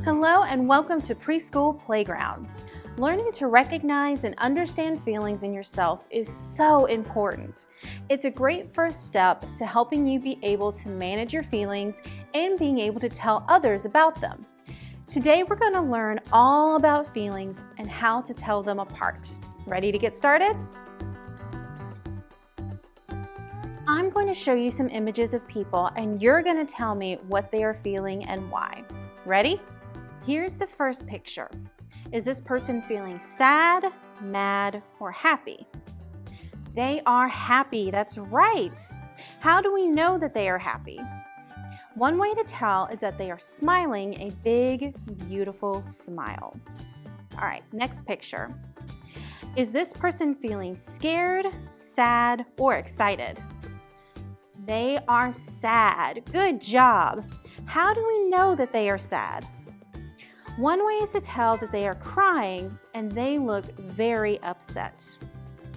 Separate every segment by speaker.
Speaker 1: Hello and welcome to Preschool Playground. Learning to recognize and understand feelings in yourself is so important. It's a great first step to helping you be able to manage your feelings and being able to tell others about them. Today we're going to learn all about feelings and how to tell them apart. Ready to get started? I'm going to show you some images of people and you're going to tell me what they are feeling and why. Ready? Here's the first picture. Is this person feeling sad, mad, or happy? They are happy, that's right. How do we know that they are happy? One way to tell is that they are smiling a big, beautiful smile. All right, next picture. Is this person feeling scared, sad, or excited? They are sad. Good job. How do we know that they are sad? One way is to tell that they are crying and they look very upset.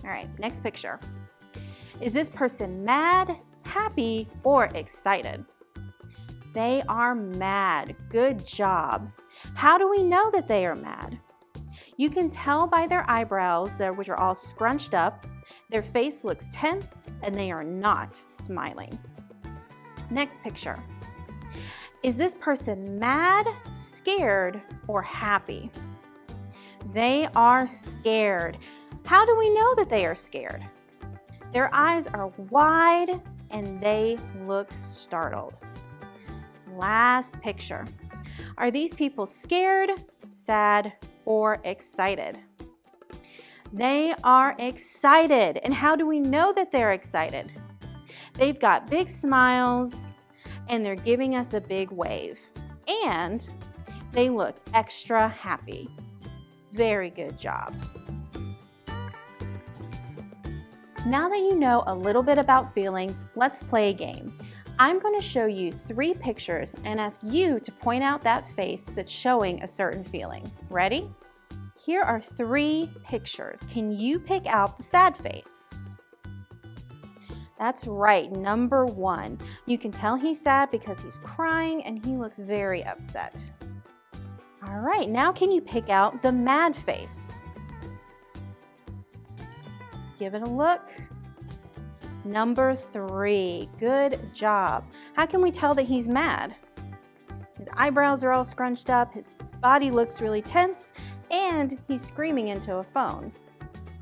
Speaker 1: All right, next picture. Is this person mad, happy, or excited? They are mad. Good job. How do we know that they are mad? You can tell by their eyebrows, which are all scrunched up, their face looks tense, and they are not smiling. Next picture. Is this person mad, scared, or happy? They are scared. How do we know that they are scared? Their eyes are wide and they look startled. Last picture. Are these people scared, sad, or excited? They are excited. And how do we know that they're excited? They've got big smiles and they're giving us a big wave. And they look extra happy. Very good job. Now that you know a little bit about feelings, let's play a game. I'm going to show you 3 pictures and ask you to point out that face that's showing a certain feeling. Ready? Here are 3 pictures. Can you pick out the sad face? That's right, number 1. You can tell he's sad because he's crying and he looks very upset. All right, now can you pick out the mad face? Give it a look. Number 3, good job. How can we tell that he's mad? His eyebrows are all scrunched up, his body looks really tense, and he's screaming into a phone.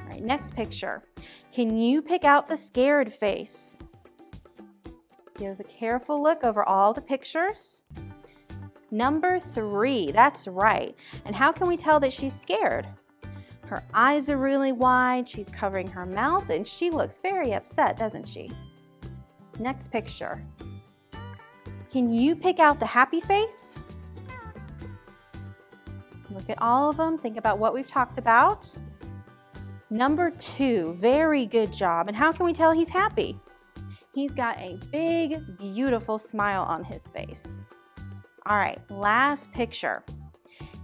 Speaker 1: All right, next picture. Can you pick out the scared face? Give a careful look over all the pictures. Number 3, that's right. And how can we tell that she's scared? Her eyes are really wide, she's covering her mouth, and she looks very upset, doesn't she? Next picture. Can you pick out the happy face? Look at all of them, think about what we've talked about. Number 2, very good job. And how can we tell he's happy? He's got a big, beautiful smile on his face. All right, last picture.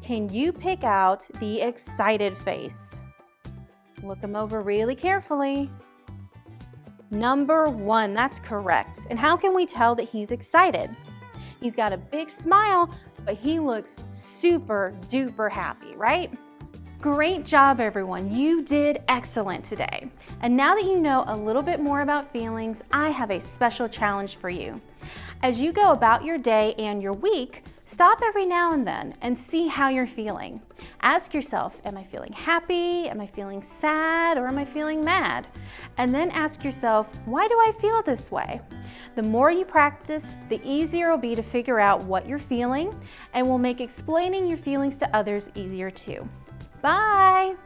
Speaker 1: Can you pick out the excited face? Look him over really carefully. Number 1, that's correct. And how can we tell that he's excited? He's got a big smile, but he looks super duper happy, right? Great job, everyone. You did excellent today. And now that you know a little bit more about feelings, I have a special challenge for you. As you go about your day and your week, stop every now and then and see how you're feeling. Ask yourself, am I feeling happy? Am I feeling sad? Or am I feeling mad? And then ask yourself, why do I feel this way? The more you practice, the easier it will be to figure out what you're feeling and will make explaining your feelings to others easier too. Bye!